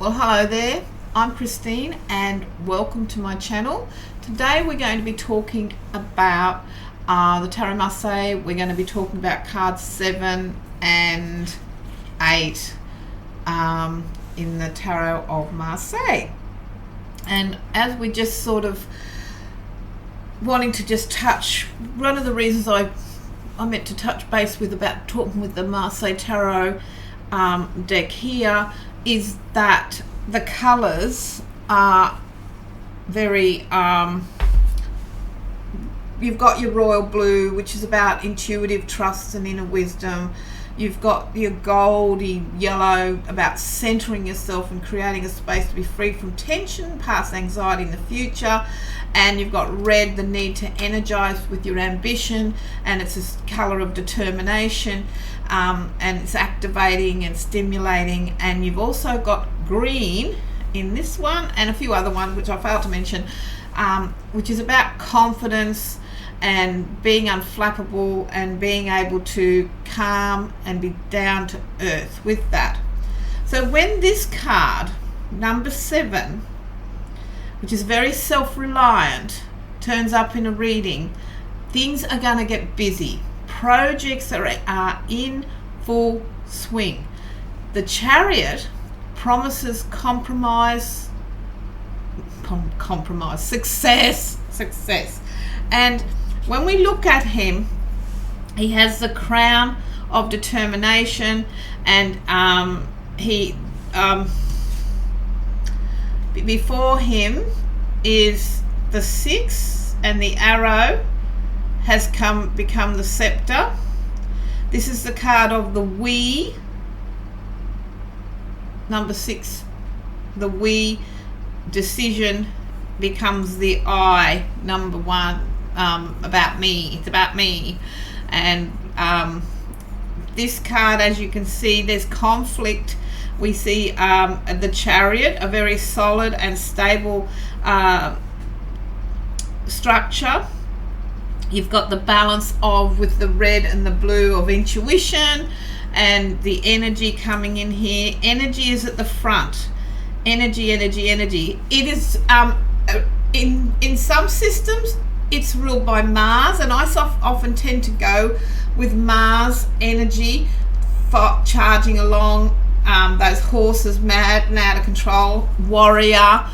Well, hello there, I'm Christine and welcome to my channel. Today we're going to be talking about the Tarot of Marseilles. We're going to be talking about cards 7 and 8 in the Tarot of Marseilles. And as we just sort of wanting to just touch, one of the reasons I meant to touch base with about talking with the Marseilles Tarot deck here is that the colors are very you've got your royal blue, which is about intuitive trust and inner wisdom. You've got your goldy yellow about centering yourself and creating a space to be free from tension, past anxiety in the future. And you've got red, the need to energize with your ambition, and it's a color of determination, and it's activating and stimulating. And you've also got green in this one and a few other ones which I failed to mention, which is about confidence and being unflappable and being able to calm and be down to earth with that. So when this card, number 7, which is very self-reliant, turns up in a reading, things are going to get busy. Projects are in full swing. The Chariot promises success. And when we look at him, he has the crown of determination, and before him is the 6, and the arrow has become the scepter. This is the card of the we, number 6. The we decision becomes the I, number 1. About me, it's about me. And this card, as you can see, there's conflict. We see the Chariot, a very solid and stable structure. You've got the balance of, with the red and the blue, of intuition and the energy coming in here. Energy is at the front. Energy. It is in some systems it's ruled by Mars, and I often tend to go with Mars energy for charging along those horses, mad, out of control, warrior,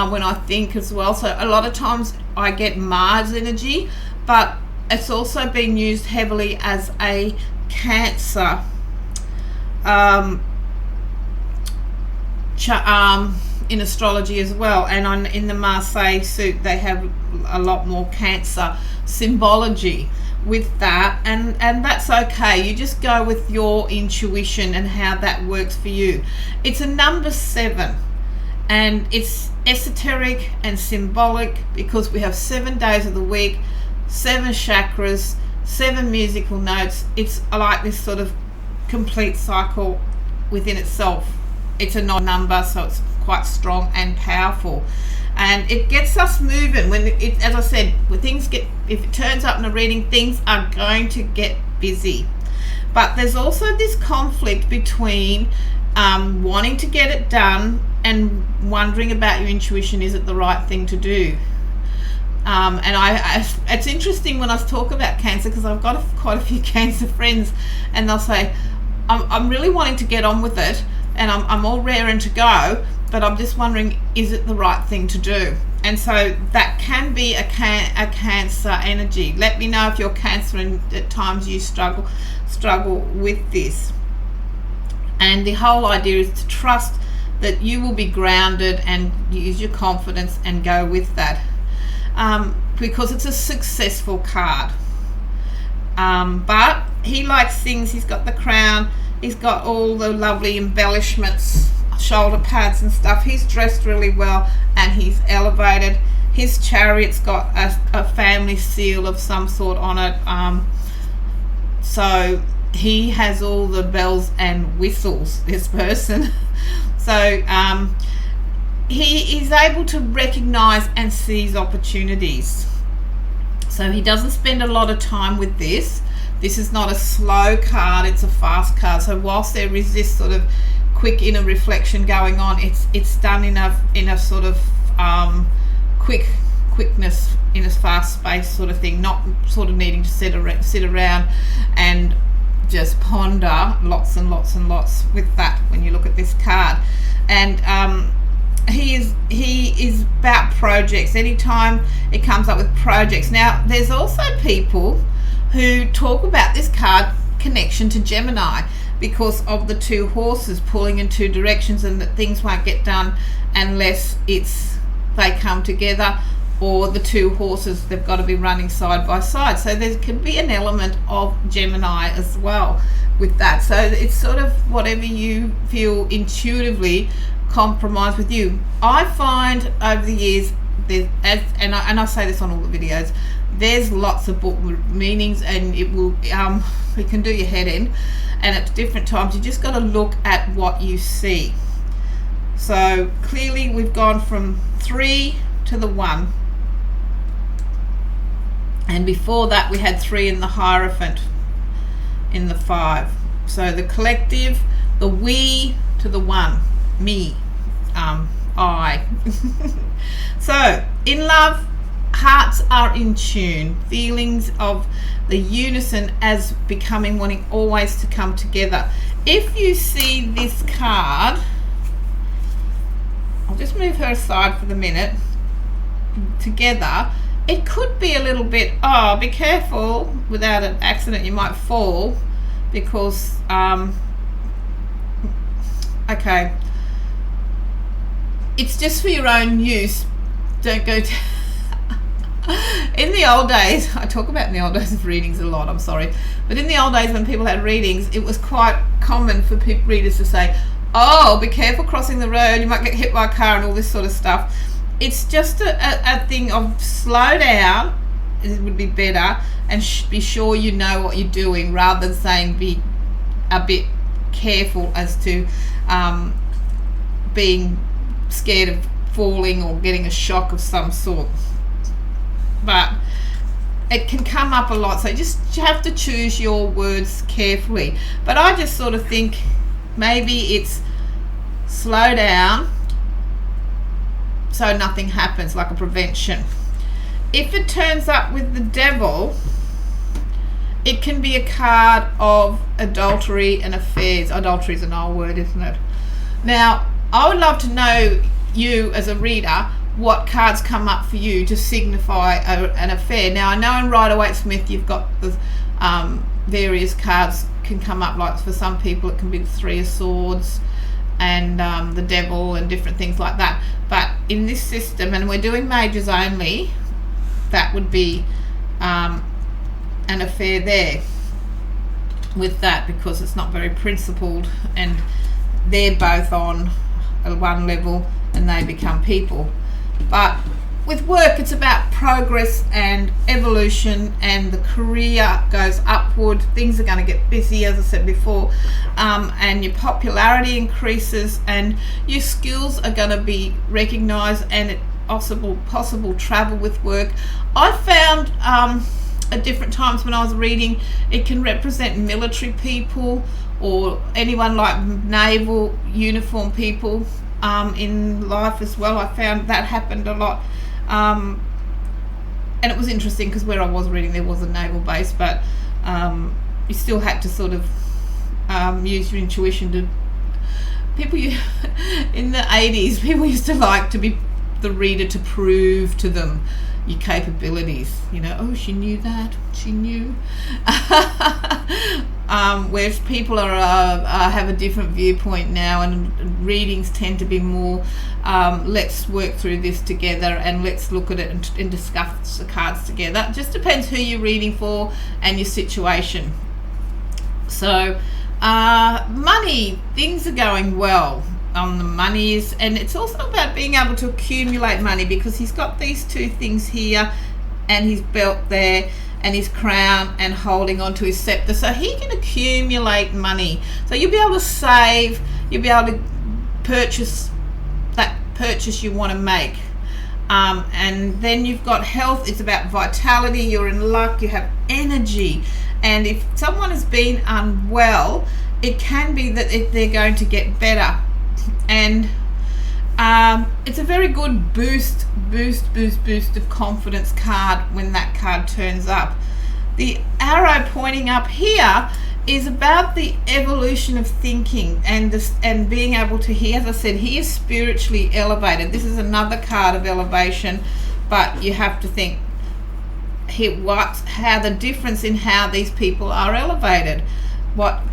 when I think as well. So a lot of times I get Mars energy, but it's also been used heavily as a Cancer in astrology as well. And in the Marseille suit they have a lot more Cancer symbology with that, and that's okay. You just go with your intuition and how that works for you. It's a number 7, and it's esoteric and symbolic because we have 7 days of the week, 7 chakras, 7 musical notes. It's like this sort of complete cycle within itself. It's a number, so it's quite strong and powerful, and it gets us moving. When it, as I said, when things get, if it turns up in a reading, things are going to get busy. But there's also this conflict between wanting to get it done and wondering about your intuition. Is it the right thing to do? And it's interesting when I talk about Cancer, because I've got quite a few Cancer friends, and they'll say, I'm really wanting to get on with it, and I'm all raring to go, but I'm just wondering, is it the right thing to do? And so that can be a Cancer energy. Let me know if you're Cancer and at times you struggle with this. And the whole idea is to trust that you will be grounded and use your confidence and go with that, because it's a successful card. But he likes things. He's got the crown, he's got all the lovely embellishments, shoulder pads and stuff. He's dressed really well and he's elevated. His Chariot's got a family seal of some sort on it, so he has all the bells and whistles, this person. So he is able to recognize and seize opportunities. So he doesn't spend a lot of time with this. This is not a slow card, it's a fast card. So whilst there is this sort of quick inner reflection going on. It's done in a sort of quickness, in a fast space sort of thing, not sort of needing to sit around and just ponder lots and lots and lots with that when you look at this card. And he is about projects. Anytime it comes up with projects. Now there's also people who talk about this card connection to Gemini because of the two horses pulling in two directions, and that things won't get done unless they come together, or the two horses, they've got to be running side by side. So there can be an element of Gemini as well with that. So it's sort of whatever you feel intuitively compromise with you. I find over the years, and I say this on all the videos, there's lots of book meanings, and it can do your head in, and at different times you just got to look at what you see. So clearly we've gone from 3 to the 1, and before that we had 3 in the Hierophant in the 5. So the collective, the we to the 1, me, I. So in love, hearts are in tune, feelings of the unison as becoming, wanting always to come together. If you see this card, I'll just move her aside for the minute, together, it could be a little bit, be careful, without an accident you might fall, because okay, it's just for your own use. Don't go to in the old days, I talk about in the old days of readings a lot, I'm sorry, but in the old days when people had readings, it was quite common for readers to say, oh, be careful crossing the road, you might get hit by a car, and all this sort of stuff. It's just a thing of slow down, it would be better, and be sure you know what you're doing, rather than saying be a bit careful as to being scared of falling or getting a shock of some sort. But it can come up a lot, so you have to choose your words carefully. But I just sort of think maybe it's slow down so nothing happens, like a prevention. If it turns up with the Devil, it can be a card of adultery and affairs. Adultery is an old word, isn't it? Now, I would love to know, you as a reader, what cards come up for you to signify an affair. Now I know in Rider-Waite-Smith you've got the various cards can come up, like for some people it can be the 3 of Swords and the Devil and different things like that, but in this system, and we're doing majors only, that would be an affair there with that, because it's not very principled, and they're both on one level and they become people. But with work, it's about progress and evolution, and the career goes upward. Things are going to get busy, as I said before, and your popularity increases, and your skills are going to be recognised, and possible travel with work. I found at different times when I was reading, it can represent military people or anyone like naval uniform people in life as well. I found that happened a lot, and it was interesting because where I was reading there was a naval base, but you still had to sort of use your intuition to people. In the 80s, people used to like to be the reader to prove to them your capabilities, oh, she knew that, she knew. Whereas people have a different viewpoint now, and readings tend to be more let's work through this together and let's look at it and discuss the cards together. It just depends who you're reading for and your situation. So money, things are going well on the monies, and it's also about being able to accumulate money, because he's got these 2 things here and his belt there and his crown and holding on to his scepter, so he can accumulate money. So you'll be able to save, you'll be able to purchase that purchase you want to make, and then you've got health. It's about vitality, you're in luck, you have energy, and if someone has been unwell, it can be that they're going to get better. And it's a very good boost of confidence card when that card turns up. The arrow pointing up here is about the evolution of thinking and being able to hear. As I said, he is spiritually elevated. This is another card of elevation, but you have to think how the difference in how these people are elevated.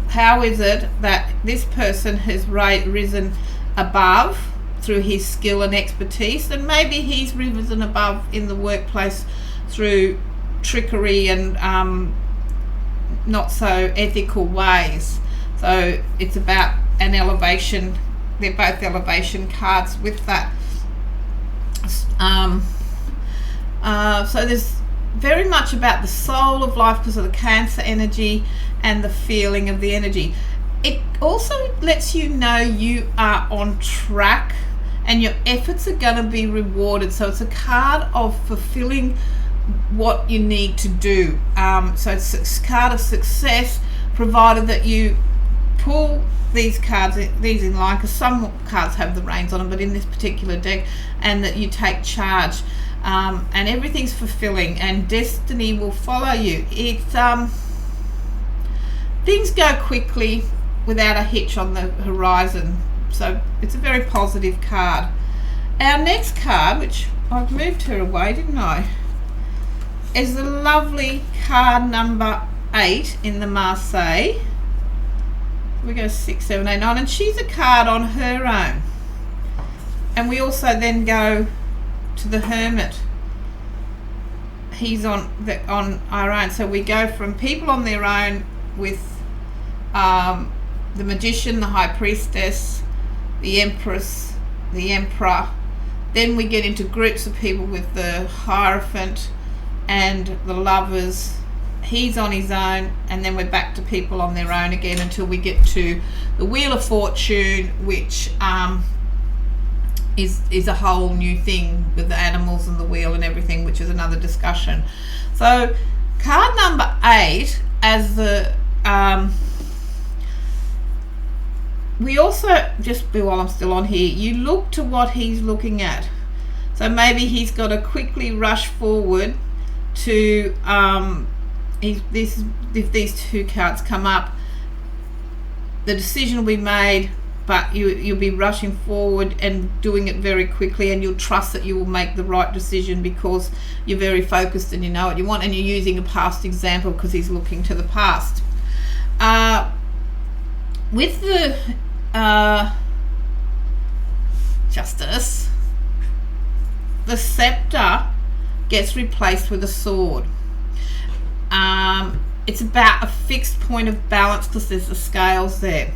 How is it that this person has risen above through his skill and expertise, and maybe he's risen above in the workplace through trickery and not so ethical ways. So it's about an elevation. They're both elevation cards with that. So there's very much about the soul of life because of the Cancer energy and the feeling of the energy. It also lets you know you are on track and your efforts are going to be rewarded. So it's a card of fulfilling what you need to do. So it's a card of success, provided that you pull these in line, because some cards have the reins on them, but in this particular deck, and that you take charge. And everything's fulfilling, and destiny will follow you. It's things go quickly without a hitch on the horizon, so it's a very positive card. Our next card, which I've moved her away, didn't I, is the lovely card number 8 in the Marseilles. We go 6, 7, 8, 9, and she's a card on her own. And we also then go to the Hermit. He's on our own. So we go from people on their own with the Magician, the High Priestess, the Empress, the Emperor. Then we get into groups of people with the Hierophant and the Lovers. He's on his own, and then we're back to people on their own again until we get to the Wheel of Fortune, which is a whole new thing with the animals and the wheel and everything, which is another discussion. So card number 8, as the we also, just while I'm still on here, you look to what he's looking at. So maybe he's got to quickly rush forward to if these two cards come up, the decision will be made, but you'll be rushing forward and doing it very quickly, and you'll trust that you will make the right decision because you're very focused and you know what you want, and you're using a past example because he's looking to the past. With the Justice, the scepter gets replaced with a sword. It's about a fixed point of balance because there's the scales there.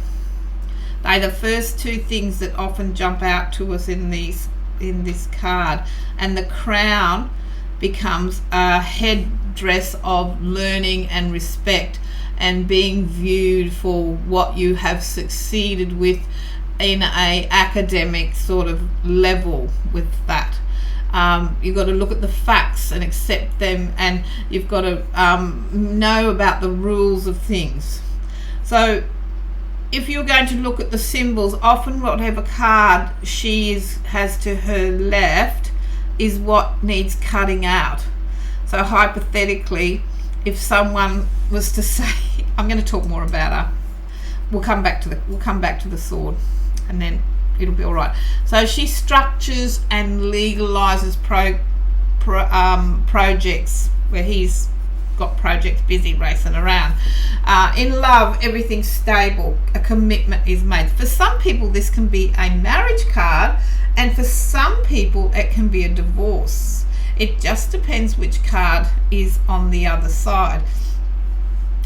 They're the first two things that often jump out to us in this card, and the crown becomes a headdress of learning and respect and being viewed for what you have succeeded with in a academic sort of level with that. You've got to look at the facts and accept them, and you've got to know about the rules of things. So if you're going to look at the symbols, often whatever card has to her left is what needs cutting out. So hypothetically, if someone was to say, I'm going to talk more about her. We'll come back to the sword, and then it'll be all right. So she structures and legalizes projects where he's got projects busy racing around. In love, everything's stable. A commitment is made. For some people, this can be a marriage card, and for some people, it can be a divorce. It just depends which card is on the other side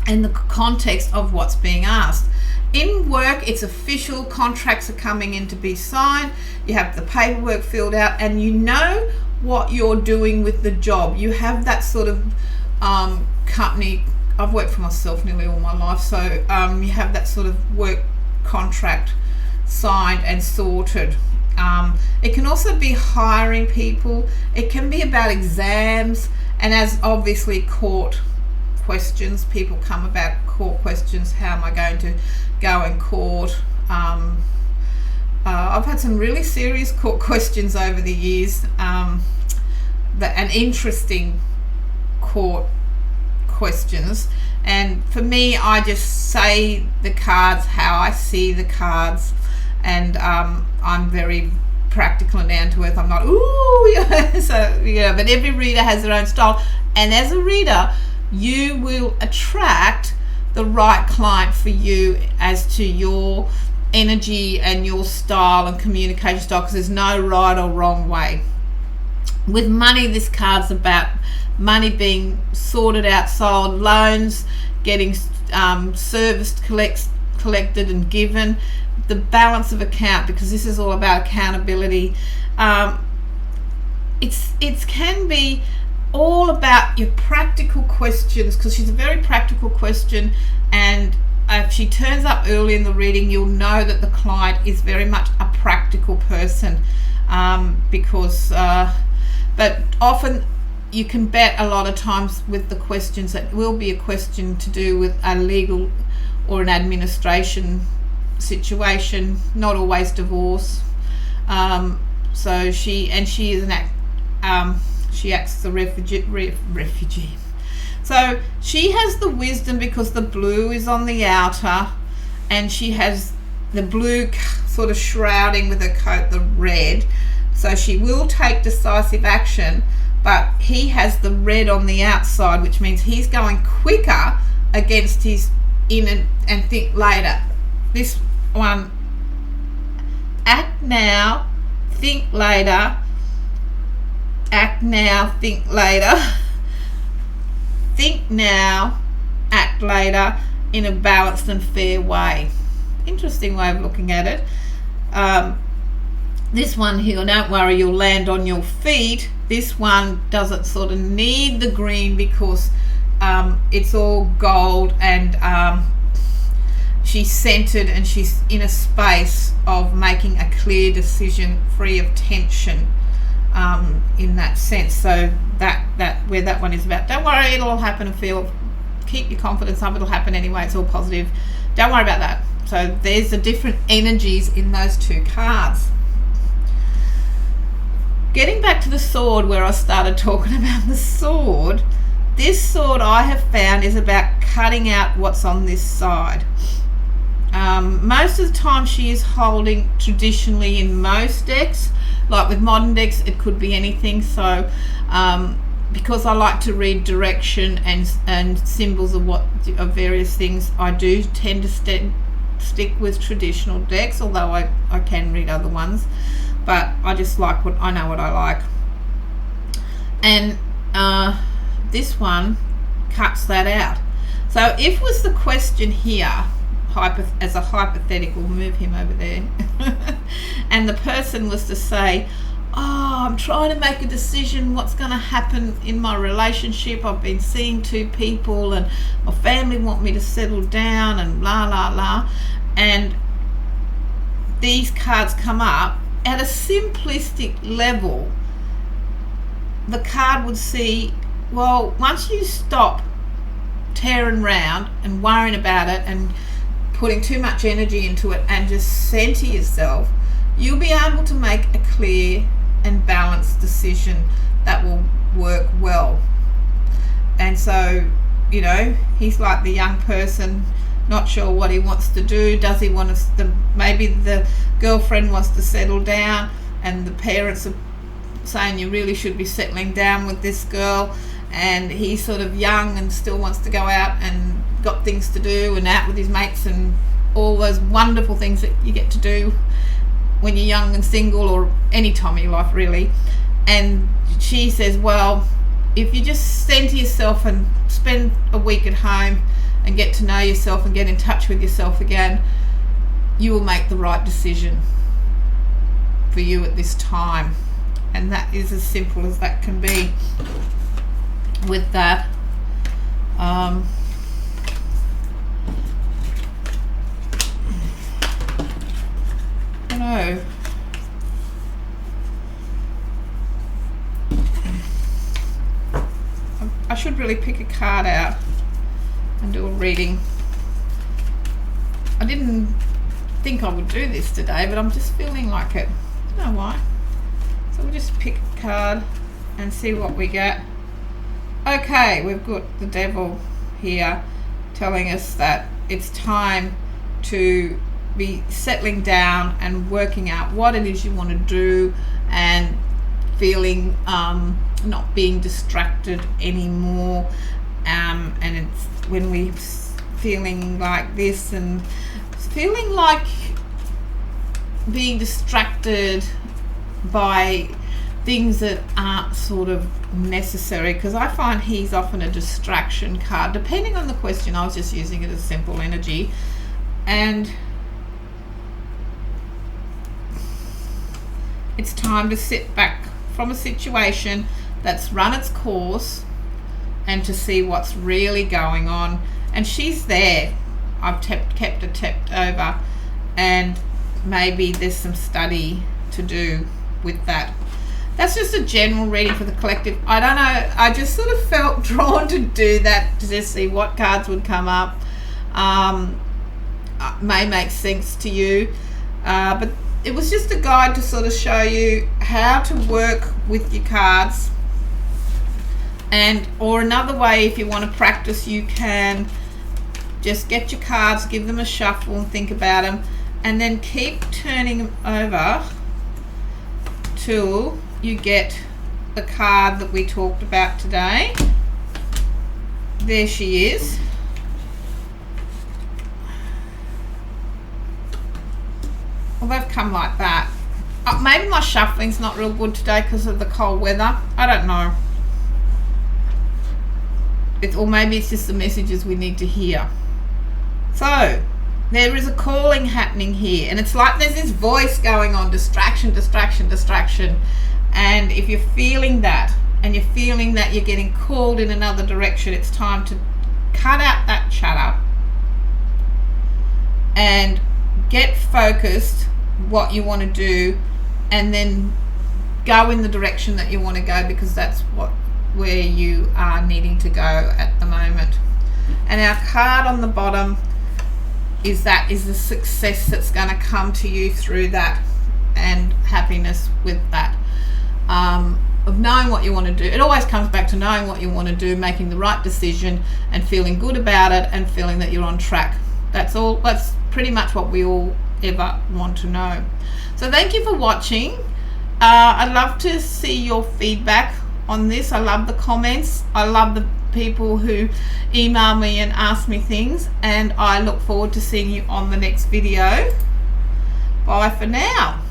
and the context of what's being asked. In work, it's official. Contracts are coming in to be signed. You have the paperwork filled out, and you know what you're doing with the job. You have that sort of company. I've worked for myself nearly all my life, so you have that sort of work contract signed and sorted. It can also be hiring people. It can be about exams, and as obviously court questions. People come about court questions. How am I going to go in court? I've had some really serious court questions over the years, and interesting court questions. And for me, I just say the cards how I see the cards, and I'm very practical and down to earth. I'm not but every reader has their own style, and as a reader you will attract the right client for you as to your energy and your style and communication style, because there's no right or wrong way. With money, this card's about money being sorted out, sold, loans getting serviced, collected and given, the balance of account, because this is all about accountability. It can be all about your practical questions, because she's a very practical question, and if she turns up early in the reading, you'll know that the client is very much a practical person, because but often you can bet a lot of times with the questions that will be a question to do with a legal or an administration situation, not always divorce. So she is she acts as a refugee. So she has the wisdom because the blue is on the outer, and she has the blue sort of shrouding with her coat the red. So she will take decisive action, but he has the red on the outside, which means he's going quicker against his in and think later. This one, act now, think later. Act now, think later. Think now, act later, in a balanced and fair way. Interesting way of looking at it. This one here, don't worry, you'll land on your feet. This one doesn't sort of need the green because it's all gold, and she's centered and she's in a space of making a clear decision free of tension, in that sense. So that where that one is about, don't worry, it'll all happen, and keep your confidence up, it'll happen anyway, it's all positive, don't worry about that. So there's the different energies in those two cards. Getting back to the sword, where I started talking about the sword, this sword I have found is about cutting out what's on this side. Most of the time she is holding, traditionally in most decks, like with modern decks it could be anything. So because I like to read direction and symbols of various things, I do tend to stick with traditional decks, although I can read other ones, but I just like I know what I like. And this one cuts that out. So if was the question here, as a hypothetical, we'll move him over there, and the person was to say, I'm trying to make a decision what's going to happen in my relationship, I've been seeing two people and my family want me to settle down and blah blah blah, and these cards come up at a simplistic level. The card would see, well, once you stop tearing around and worrying about it and putting too much energy into it and just center yourself, you'll be able to make a clear and balanced decision that will work well. And so, he's like the young person, not sure what he wants to do. Does he want to, maybe the girlfriend wants to settle down and the parents are saying you really should be settling down with this girl, and he's sort of young and still wants to go out and got things to do and out with his mates and all those wonderful things that you get to do when you're young and single, or any time in your life really. And she says, well, if you just center yourself and spend a week at home and get to know yourself and get in touch with yourself again, you will make the right decision for you at this time. And that is as simple as that can be with that. I should really pick a card out and do a reading. I didn't think I would do this today, but I'm just feeling like it. I don't know why. So we'll just pick a card and see what we get. Okay, we've got the Devil here telling us that it's time to be settling down and working out what it is you want to do, and feeling not being distracted anymore. And it's when we're feeling like this and feeling like being distracted by things that aren't sort of necessary, because I find he's often a distraction card. Depending on the question, I was just using it as simple energy. And it's time to sit back from a situation that's run its course and to see what's really going on. And she's there. I've kept her tapped over, and maybe there's some study to do with that. That's just a general reading for the collective. I don't know, I just sort of felt drawn to do that, to just see what cards would come up. May make sense to you, but it was just a guide to sort of show you how to work with your cards. And or another way, if you want to practice, you can just get your cards, give them a shuffle and think about them, and then keep turning them over till you get the card that we talked about today. There she is. Well, they've come like that. Maybe my shuffling's not real good today because of the cold weather. I don't know. Or maybe it's just the messages we need to hear. So there is a calling happening here, and it's like there's this voice going on, distraction, distraction, distraction. And if you're feeling that, and you're feeling that you're getting called in another direction, it's time to cut out that chatter and get focused what you want to do, and then go in the direction that you want to go, because that's where you are needing to go at the moment. And our card on the bottom is the success that's going to come to you through that, and happiness with that, of knowing what you want to do. It always comes back to knowing what you want to do, making the right decision and feeling good about it, and feeling that you're on track. That's all. That's pretty much what we all ever want to know. So thank you for watching. I'd love to see your feedback on this. I love the comments. I love the people who email me and ask me things, and I look forward to seeing you on the next video. Bye for now.